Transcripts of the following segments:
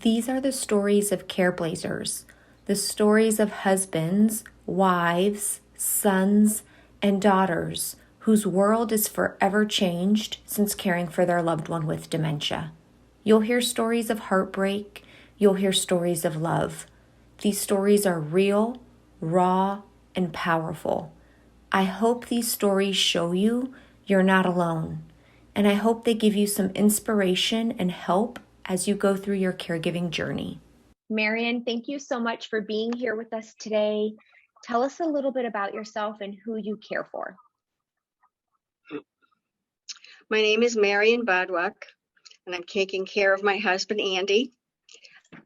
These are the stories of Careblazers, the stories of husbands, wives, sons, and daughters whose world is forever changed since caring for their loved one with dementia. You'll hear stories of heartbreak. You'll hear stories of love. These stories are real, raw, and powerful. I hope these stories show you you're not alone, and I hope they give you some inspiration and help as you go through your caregiving journey. Marion, thank you so much for being here with us today. Tell us a little bit about yourself and who you care for. My name is Marion Bodwak, and I'm taking care of my husband, Andy.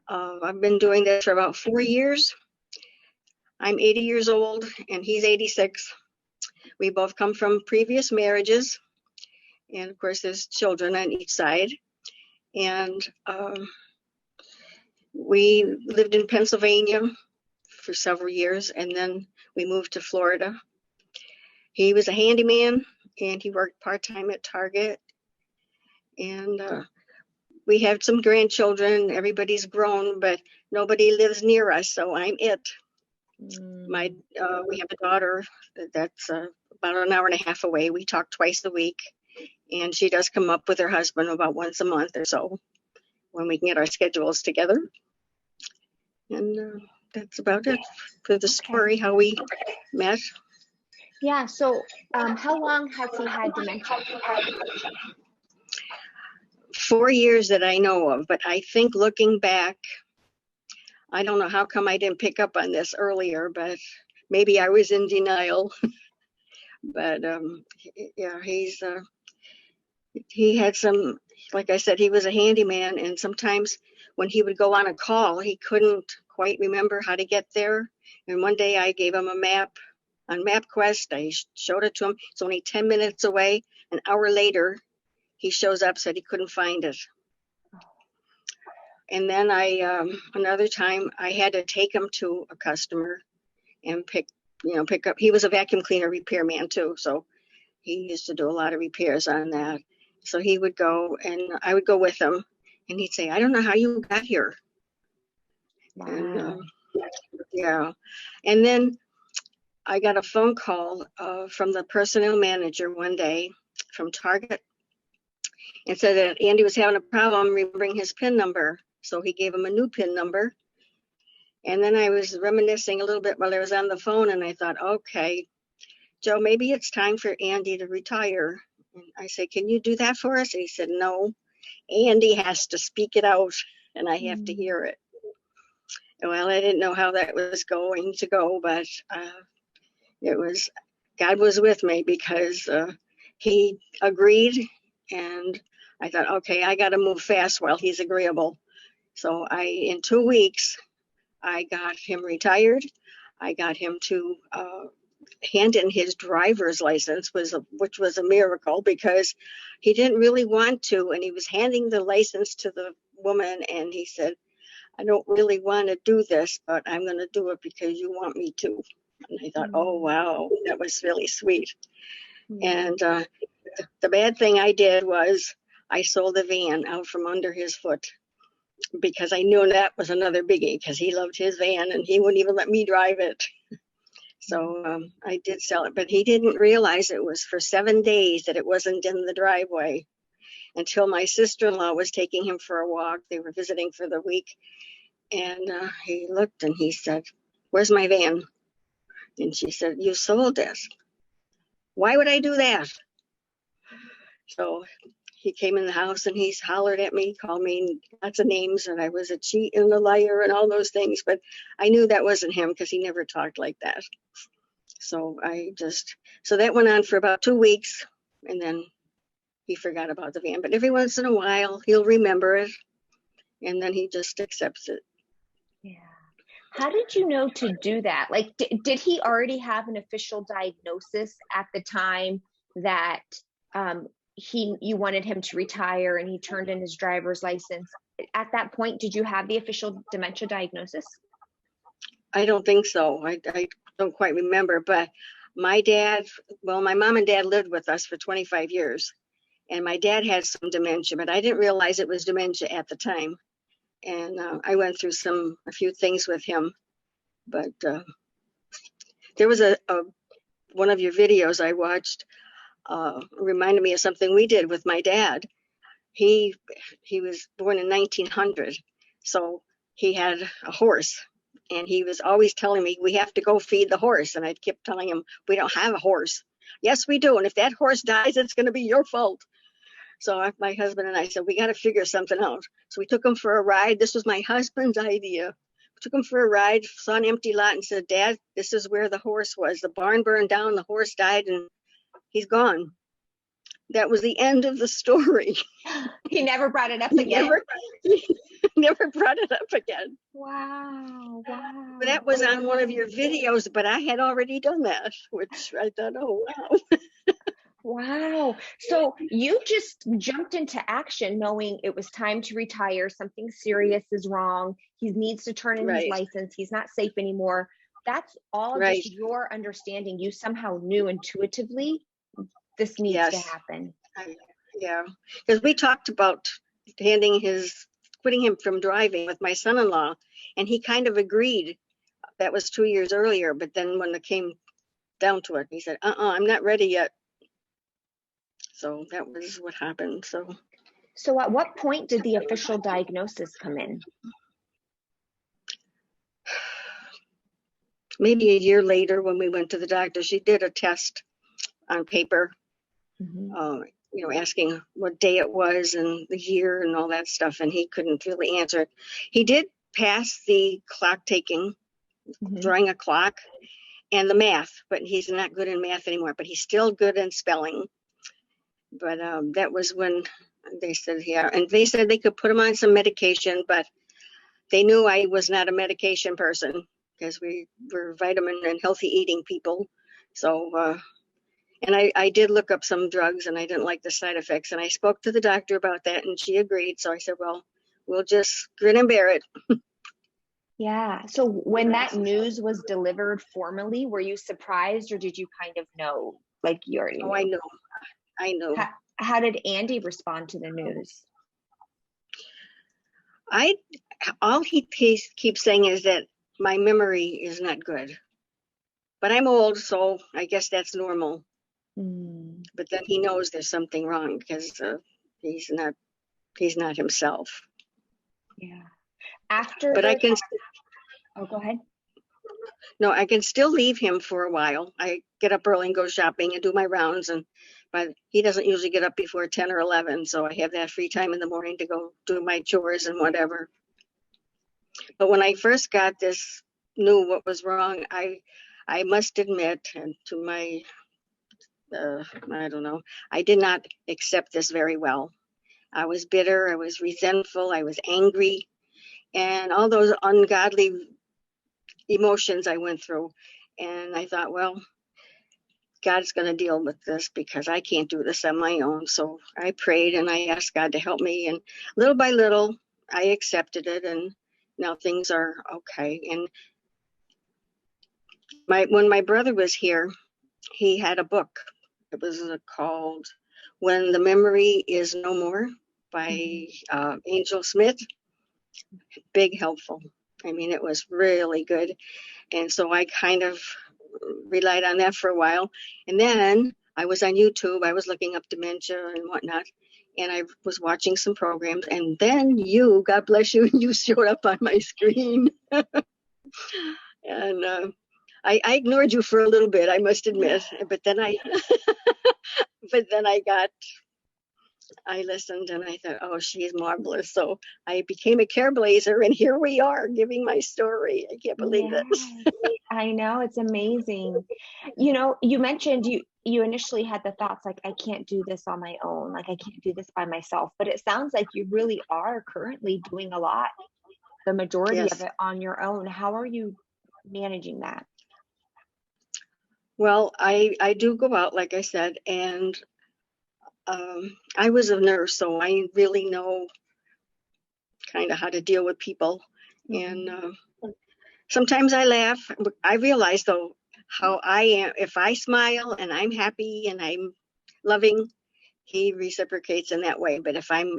I've been doing this for about 4 years. I'm 80 years old, and he's 86. We both come from previous marriages, and of course, there's children on each side. And we lived in Pennsylvania for several years, and then we moved to Florida. He was a handyman, and he worked part-time at Target. And we have some grandchildren. Everybody's grown, but nobody lives near us, so I'm it. We have a daughter that's about an hour and a half away. We talk twice a week, and she does come up with her husband about once a month or so when we can get our schedules together. And that's about it for the story, how we met. Yeah, so how long has he had dementia? 4 years that I know of, but I think looking back, I don't know how come I didn't pick up on this earlier, but maybe I was in denial. But yeah, he had some, like I said, he was a handyman, and sometimes when he would go on a call, he couldn't quite remember how to get there. And one day I gave him a map on MapQuest. I showed it to him. It's only 10 minutes away. An hour later, he shows up, said he couldn't find it. And then another time I had to take him to a customer and pick up. He was a vacuum cleaner repairman too, so he used to do a lot of repairs on that. So he would go, and I would go with him, and he'd say, "I don't know how you got here." Wow. And yeah, and then I got a phone call from the personnel manager one day from Target, and said that Andy was having a problem remembering his PIN number. So he gave him a new PIN number. And then I was reminiscing a little bit while I was on the phone, and I thought, okay, Joe, maybe it's time for Andy to retire. And I said, can you do that for us? And he said, no, Andy has to speak it out, and I have to hear it. Well, I didn't know how that was going to go, but God was with me, because he agreed, and I thought, okay, I got to move fast while he's agreeable. So in 2 weeks, I got him retired. I got him to hand in his driver's license, which was a miracle, because he didn't really want to. And he was handing the license to the woman, and he said, I don't really want to do this, but I'm going to do it because you want me to. And I thought, oh, wow, that was really sweet. And the bad thing I did was I sold the van out from under his foot, because I knew that was another biggie, because he loved his van and he wouldn't even let me drive it. So I did sell it, but he didn't realize it was for 7 days that it wasn't in the driveway until my sister-in-law was taking him for a walk. They were visiting for the week, and he looked and he said, where's my van? And she said, you sold it. Why would I do that? So he came in the house and he's hollered at me, called me lots of names, and I was a cheat and a liar and all those things. But I knew that wasn't him, because he never talked like that. So so that went on for about 2 weeks, and then he forgot about the van. But every once in a while, he'll remember it, and then he just accepts it. Yeah. How did you know to do that? Like, did he already have an official diagnosis at the time that you wanted him to retire and he turned in his driver's license? At that point, did you have the official dementia diagnosis? I don't think so. I don't quite remember, but my mom and dad lived with us for 25 years, and my dad had some dementia, but I didn't realize it was dementia at the time. And I went through a few things with him, but there was one of your videos I watched reminded me of something we did with my dad. He was born in 1900, so he had a horse, and he was always telling me, we have to go feed the horse. And I kept telling him, we don't have a horse. Yes, we do. And if that horse dies, it's going to be your fault. So my husband and I said, we got to figure something out. So we took him for a ride. This was my husband's idea. We took him for a ride, saw an empty lot, and said, Dad, this is where the horse was. The barn burned down, the horse died, and he's gone. That was the end of the story. He never brought it up again. Never brought it up again. Wow. But that was on one of your videos, but I had already done that, which I thought, oh, wow. Wow. So you just jumped into action knowing it was time to retire. Something serious is wrong. He needs to turn in his license. He's not safe anymore. That's all just your understanding. You somehow knew intuitively this needs to happen. Yeah. Because we talked about quitting him from driving with my son-in-law, and he kind of agreed. That was 2 years earlier. But then when it came down to it, he said, I'm not ready yet. So that was what happened. So at what point did the official diagnosis come in? Maybe a year later when we went to the doctor. She did a test on paper, asking what day it was and the year and all that stuff, and he couldn't really answer it. He did pass the clock taking, drawing a clock, and the math, but he's not good in math anymore, but he's still good in spelling. But that was when they said, and they said they could put him on some medication, but they knew I was not a medication person because we were vitamin and healthy eating people. So, and I did look up some drugs, and I didn't like the side effects, and I spoke to the doctor about that, and she agreed. So I said, well, we'll just grin and bear it. Yeah. So when that news was delivered formally, were you surprised, or did you kind of know, like you already knew? I know. How did Andy respond to the news? All he keeps saying is that my memory is not good. But I'm old, so I guess that's normal. But then he knows there's something wrong because he's not himself. Yeah. But I can. Oh, go ahead. No, I can still leave him for a while. I get up early and go shopping and do my rounds, but he doesn't usually get up before 10 or 11, so I have that free time in the morning to go do my chores and whatever. But when I first knew what was wrong, I must admit, and to my, I don't know, I did not accept this very well. I was bitter, I was resentful, I was angry, and all those ungodly emotions I went through. And I thought, well, God's going to deal with this because I can't do this on my own. So I prayed and I asked God to help me. And little by little, I accepted it. And now things are okay. And when my brother was here, he had a book. It was called When the Memory Is No More by Angel Smith. Big helpful. I mean, it was really good. And so I kind of relied on that for a while. And then I was on YouTube. I was looking up dementia and whatnot. And I was watching some programs. And then you, God bless you, you showed up on my screen. And I ignored you for a little bit, I must admit. But then I listened and I thought, oh, she's marvelous. So I became a Careblazer, and here we are giving my story. I can't believe it. I know, it's amazing. You mentioned you initially had the thoughts like, I can't do this on my own. Like, I can't do this by myself. But it sounds like you really are currently doing a lot, the majority of it on your own. How are you managing that? Well, I do go out, like I said, and I was a nurse, so I really know kind of how to deal with people. And sometimes I laugh. I realize, though, how I am. If I smile and I'm happy and I'm loving, he reciprocates in that way. But if I'm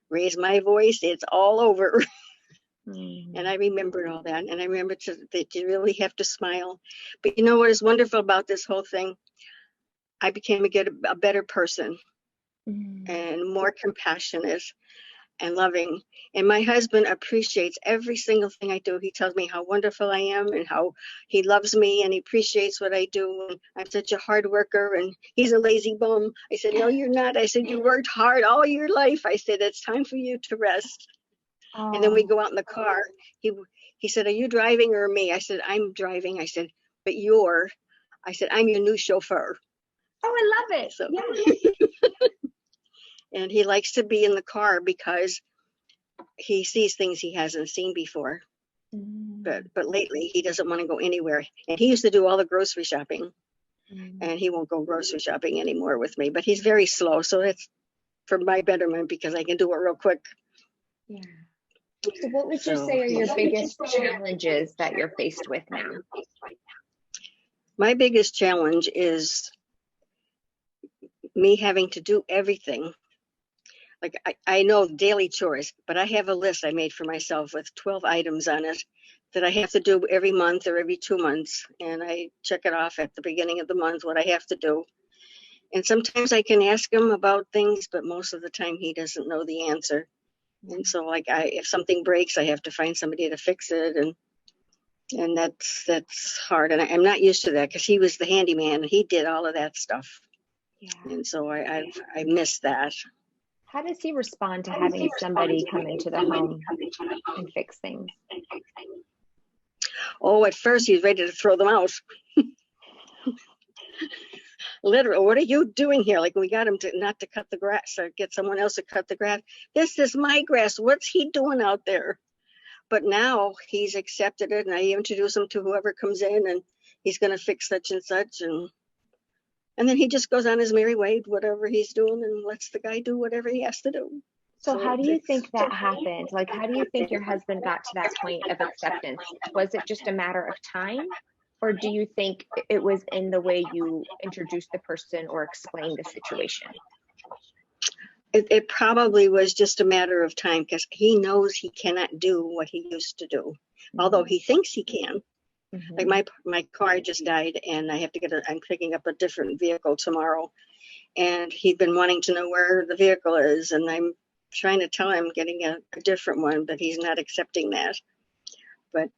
raise my voice, it's all over. And I remembered all that. And I remembered that you really have to smile. But you know what is wonderful about this whole thing? I became a better person and more compassionate and loving. And my husband appreciates every single thing I do. He tells me how wonderful I am and how he loves me and he appreciates what I do. And I'm such a hard worker and he's a lazy bum. I said, no, you're not. I said, you worked hard all your life. I said, it's time for you to rest. And then we go out in the car. He said, are you driving or me? I said, I'm driving. I said, but I'm your new chauffeur. Oh, I love it. So, yeah. And he likes to be in the car because he sees things he hasn't seen before. But lately he doesn't want to go anywhere. And he used to do all the grocery shopping. And he won't go grocery shopping anymore with me. But he's very slow. So it's for my betterment because I can do it real quick. Yeah. So what would you say are your biggest challenges that you're faced with now? My biggest challenge is me having to do everything. Like I know daily chores, but I have a list I made for myself with 12 items on it that I have to do every month or every 2 months. And I check it off at the beginning of the month, what I have to do. And sometimes I can ask him about things, but most of the time he doesn't know the answer. And so if something breaks, I have to find somebody to fix it. And that's hard. And I'm not used to that because he was the handyman and he did all of that stuff. Yeah. And so I miss that. How does he respond to having somebody come into the home and fix things? Oh, at first he's ready to throw them out. Literally, what are you doing here? Like we got him not to cut the grass or get someone else to cut the grass. This is my grass. What's he doing out there? But now he's accepted it and I introduce him to whoever comes in and he's going to fix such and such. And then he just goes on his merry way, whatever he's doing, and lets the guy do whatever he has to do. So how do you think that happened? Like, how do you think your husband got to that point of acceptance? Was it just a matter of time? Or do you think it was in the way you introduced the person or explained the situation? It probably was just a matter of time because he knows he cannot do what he used to do, although he thinks he can. Like my car just died and I have to I'm picking up a different vehicle tomorrow. And he'd been wanting to know where the vehicle is. And I'm trying to tell him getting a different one, but he's not accepting that. But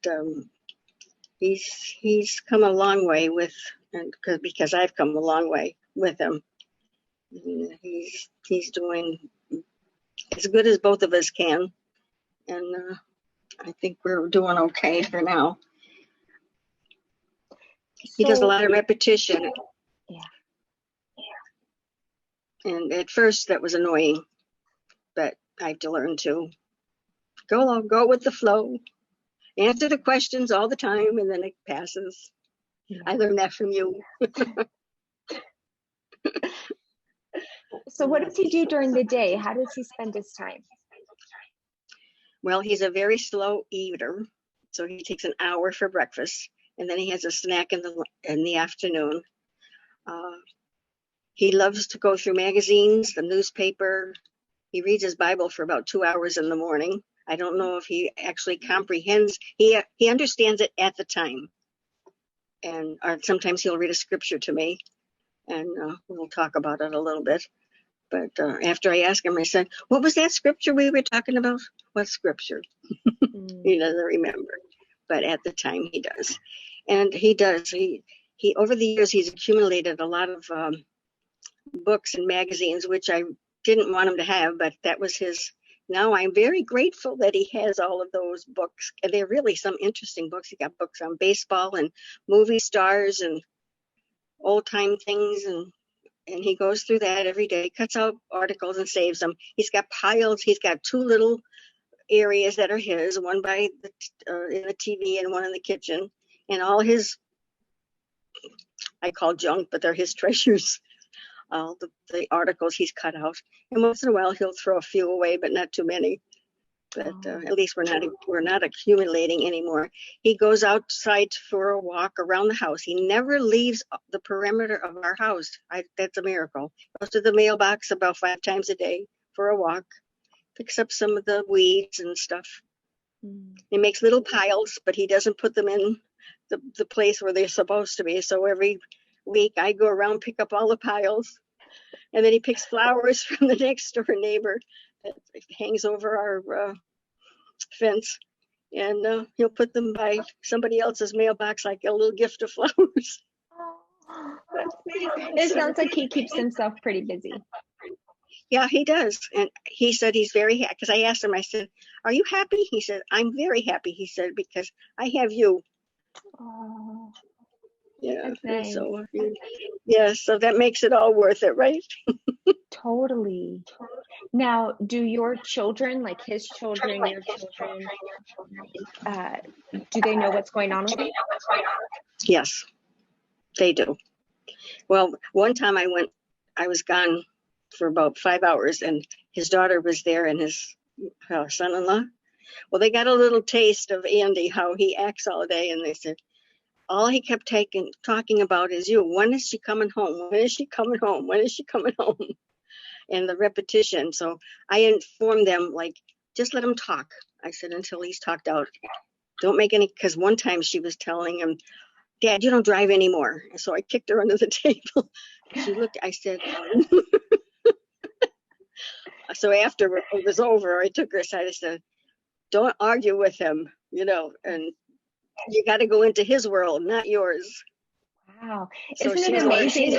he's come a long way because I've come a long way with him. He's doing as good as both of us can. And I think we're doing okay for now. He does a lot of repetition. Yeah. And at first that was annoying, but I have to learn to go with the flow, answer the questions all the time, and then it passes. Yeah. I learned that from you. So what does he do during the day? How does he spend his time? Well, he's a very slow eater. So he takes an hour for breakfast. And then he has a snack in the afternoon. He loves to go through magazines, the newspaper. He reads his Bible for about 2 hours in the morning. I don't know if he actually comprehends. He understands it at the time. Or sometimes he'll read a scripture to me, and we'll talk about it a little bit. But after I ask him, I said, what was that scripture we were talking about? What scripture? He doesn't remember. But at the time he does. And he does. He over the years, he's accumulated a lot of books and magazines, which I didn't want him to have, but that was his. Now I'm very grateful that he has all of those books. And they're really some interesting books. He got books on baseball and movie stars and old time things. And he goes through that every day, cuts out articles and saves them. He's got piles. He's got 2 little areas that are his, one by in the TV and one in the kitchen, and all his, I call junk, but they're his treasures, all the articles he's cut out. And once in a while he'll throw a few away, but not too many. But at least we're not accumulating anymore. He goes outside for a walk around the house. He never leaves the perimeter of our house. That's a miracle. Goes to the mailbox about 5 times a day for a walk. Picks up some of the weeds and stuff. He makes little piles, but he doesn't put them in the place where they're supposed to be. So every week I go around, pick up all the piles, and then he picks flowers from the next door neighbor that hangs over our fence, and he'll put them by somebody else's mailbox like a little gift of flowers. That's nice. It sounds like he keeps himself pretty busy. Yeah, he does. And he said he's very happy, because I asked him, I said, are you happy? He said, I'm very happy. He said, because I have you. Oh, Yeah. that's nice. So, yeah, so that makes it all worth it, right? Totally. Now, do your children, like his children, your children, do they know what's going on with you? Yes, they do. Well, one time I was gone for about 5 hours, and his daughter was there and his son-in-law. Well, they got a little taste of Andy, how he acts all day, and they said, all he kept talking about is you. When is she coming home? When is she coming home? When is she coming home? And the repetition. So I informed them, like, just let him talk. I said, until he's talked out. Don't make any, because one time she was telling him, Dad, you don't drive anymore. So I kicked her under the table. She looked, I said, so after it was over, I took her aside. I said, don't argue with him, and you got to go into his world, not yours. Wow. So Isn't it amazing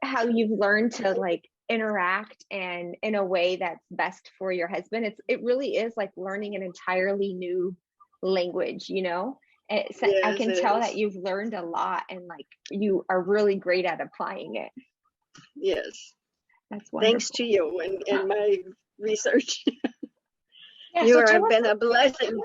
how you've learned to like interact and in a way that's best for your husband? It really is like learning an entirely new language, Yes, I can tell that you've learned a lot and like you are really great at applying it. Yes. That's wonderful. Thanks to you and my research. Yeah, You have been a blessing.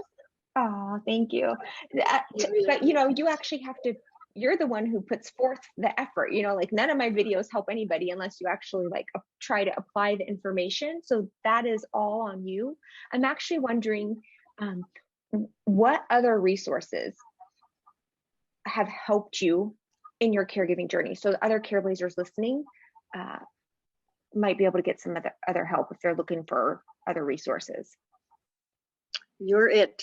Oh, thank you. But you actually have to, you're the one who puts forth the effort, like none of my videos help anybody unless you actually like try to apply the information. So that is all on you. I'm actually wondering, what other resources have helped you in your caregiving journey? So other Careblazers listening might be able to get some other help if they're looking for other resources. You're it.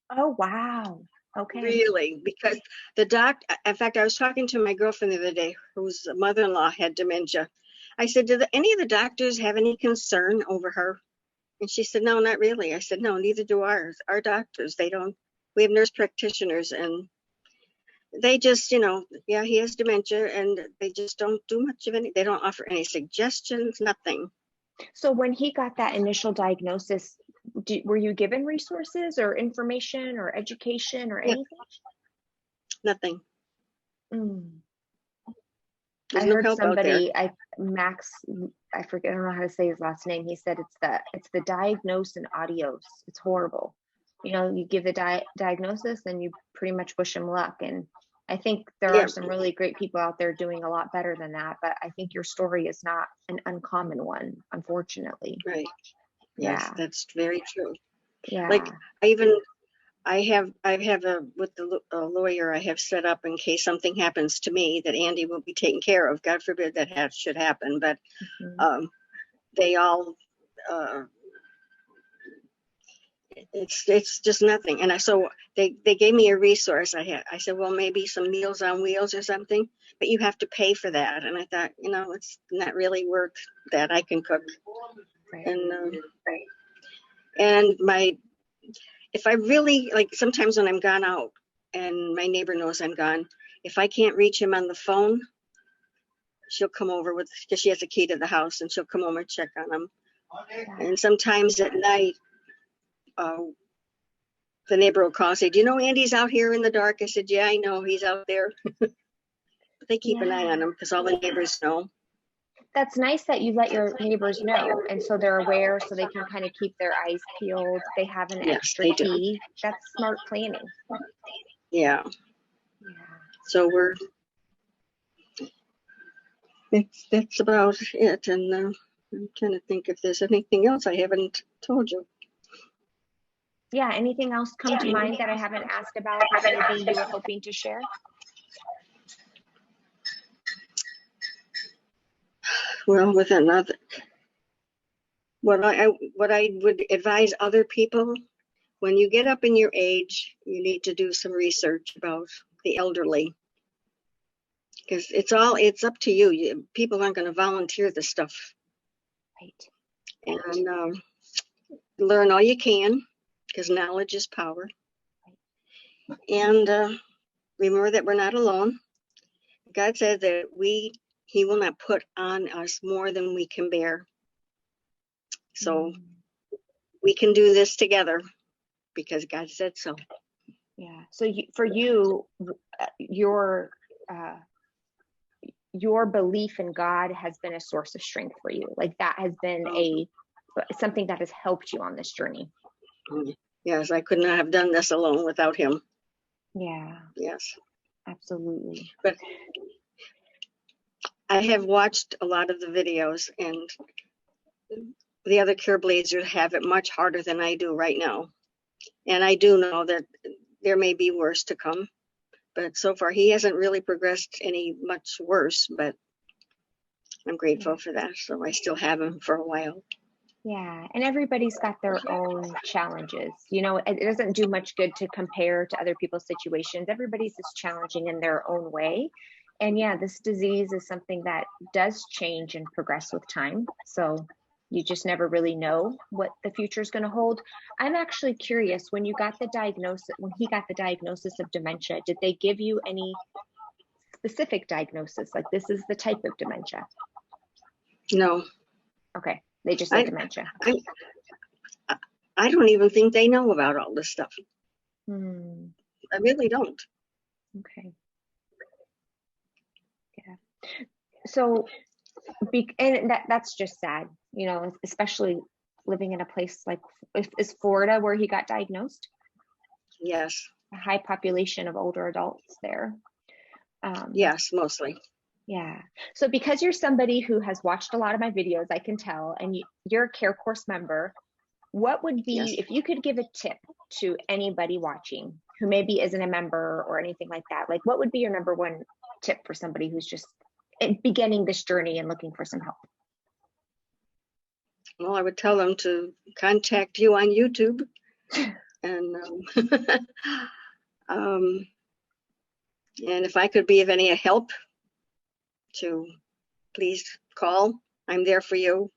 Oh, wow. Okay. Really, because the doctor, in fact, I was talking to my girlfriend the other day, whose mother-in-law had dementia. I said, did any of the doctors have any concern over her? And she said, no, not really. I said, no, neither do ours. Our doctors, we have nurse practitioners, and they just, yeah, he has dementia, and they just don't do much of they don't offer any suggestions, nothing. So when he got that initial diagnosis, were you given resources or information or education or anything? Nothing. I heard somebody, Max, I forget, I don't know how to say his last name. He said it's the diagnose and adios. It's horrible. You give the diagnosis and you pretty much wish him luck. And I think there are some really great people out there doing a lot better than that. But I think your story is not an uncommon one, unfortunately. Right. Yeah. Yes, that's very true. Yeah. Like I have with the lawyer I have set up in case something happens to me that Andy will be taken care of. God forbid that should happen, but they all it's just nothing. And so they gave me a resource. I said, well, maybe some Meals on Wheels or something, but you have to pay for that. And I thought, it's not really worth that. I can cook. Right. And if I really, like, sometimes when I'm gone out and my neighbor knows I'm gone, if I can't reach him on the phone, she'll come over because she has a key to the house, and she'll come over and check on him. And sometimes at night, the neighbor will call and say, do you know Andy's out here in the dark? I said, yeah, I know, he's out there. But they keep an eye on him because all the neighbors know. That's nice that you let your neighbors know, and so they're aware, so they can kind of keep their eyes peeled. They have an extra key. That's smart planning. Yeah. So that's about it. And I'm trying to think if there's anything else I haven't told you. Yeah. Anything else come to mind that I haven't asked about that maybe you were hoping to share? Well, with another, what I would advise other people when you get up in your age, you need to do some research about the elderly, because it's up to you. People aren't going to volunteer this stuff. Right. And learn all you can, because knowledge is power. And remember that we're not alone. God said that He will not put on us more than we can bear. So we can do this together because God said so. Yeah. So for you, your belief in God has been a source of strength for you. Like that has been something that has helped you on this journey. Yes, I could not have done this alone without Him. Yeah. Yes. Absolutely. But I have watched a lot of the videos, and the other Careblazers have it much harder than I do right now. And I do know that there may be worse to come. But so far, he hasn't really progressed any much worse, but I'm grateful for that. So I still have him for a while. Yeah. And everybody's got their own challenges. You know, it doesn't do much good to compare to other people's situations. Everybody's is challenging in their own way. And yeah, this disease is something that does change and progress with time. So you just never really know what the future is going to hold. I'm actually curious, when he got the diagnosis of dementia, did they give you any specific diagnosis? Like, this is the type of dementia? No. Okay. They just said dementia. I don't even think they know about all this stuff. I really don't. Okay. Yeah. So, and that's just sad, you know, especially living in a place like, is Florida where he got diagnosed? Yes. A high population of older adults there. Yes, mostly. Yeah. So because you're somebody who has watched a lot of my videos, I can tell, and you're a Care Course member, what would be, if you could give a tip to anybody watching who maybe isn't a member or anything like that, like what would be your number one tip for somebody who's just beginning this journey and looking for some help? Well, I would tell them to contact you on YouTube. And and if I could be of any help, to please call. I'm there for you.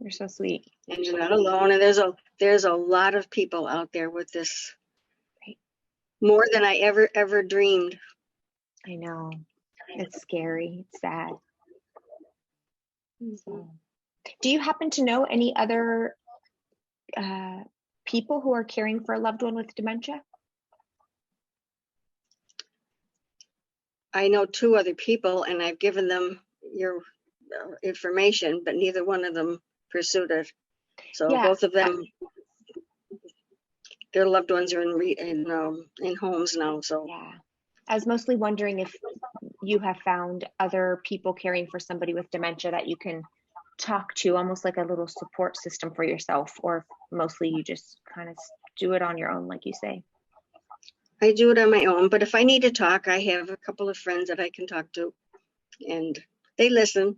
You're so sweet. And you're not alone. And there's a lot of people out there with this. Right. More than I ever dreamed. I know. It's scary. It's sad. So, do you happen to know any other people who are caring for a loved one with dementia? I know 2 other people, and I've given them your information, but neither one of them pursued it. So both of them, their loved ones are in homes now. So yeah, I was mostly wondering if you have found other people caring for somebody with dementia that you can talk to, almost like a little support system for yourself, or mostly you just kind of do it on your own, like you say. I do it on my own, but if I need to talk, I have a couple of friends that I can talk to, and they listen.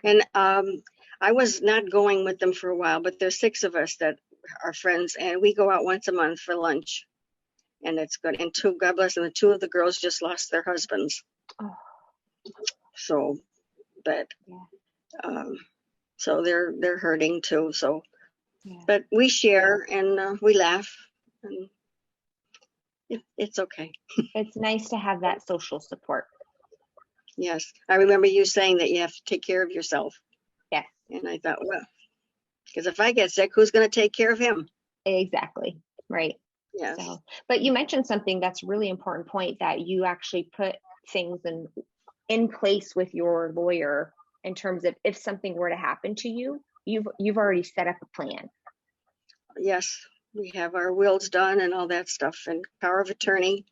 And I was not going with them for a while, but there's 6 of us that are friends, and we go out once a month for lunch, and it's good. And God bless them, 2 of the girls just lost their husbands. Oh. So, but so they're hurting too. So, but we share and we laugh, and it's okay. It's nice to have that social support. Yes. I remember you saying that you have to take care of yourself. Yes. And I thought, well, because if I get sick, who's going to take care of him? Exactly. Right. Yes. So, but you mentioned something that's a really important point, that you actually put things in place with your lawyer in terms of if something were to happen to you, you've already set up a plan. Yes. We have our wills done and all that stuff, and power of attorney.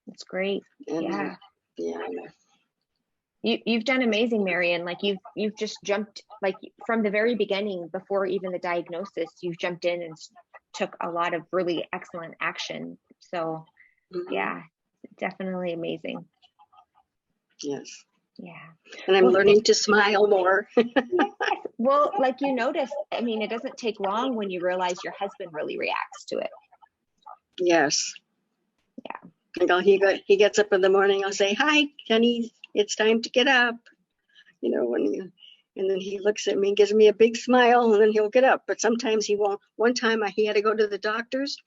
That's great. And, yeah. You've done amazing, Marion. Like you've just jumped, like from the very beginning, before even the diagnosis, you've jumped in and took a lot of really excellent action. So yeah, definitely amazing. Yes. Yeah. And I'm Well, learning to smile more. yes. Well, like you notice, I mean, it doesn't take long when you realize your husband really reacts to it. Yes. Yeah. He gets up in the morning, I'll say, "Hi, honey, it's time to get up." You know, and then he looks at me and gives me a big smile, and then he'll get up. But sometimes he won't. One time he had to go to the doctor's,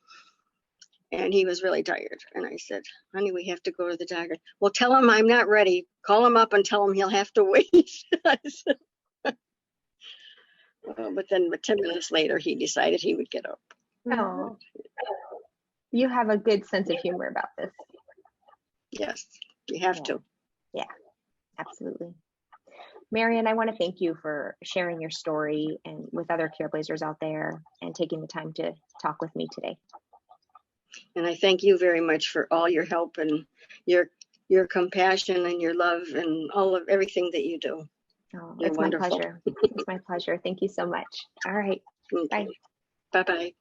and he was really tired. And I said, "Honey, we have to go to the doctor." "Well, tell him I'm not ready. Call him up and tell him he'll have to wait." I said, but 10 minutes later, he decided he would get up. Oh, you have a good sense of humor about this. Yes, you have to. Yeah, absolutely. Marion, I want to thank you for sharing your story and with other Careblazers out there and taking the time to talk with me today. And I thank you very much for all your help and your compassion and your love and all of everything that you do. Oh, You're it's wonderful. my pleasure. It's my pleasure. Thank you so much. All right. Bye. Bye-bye.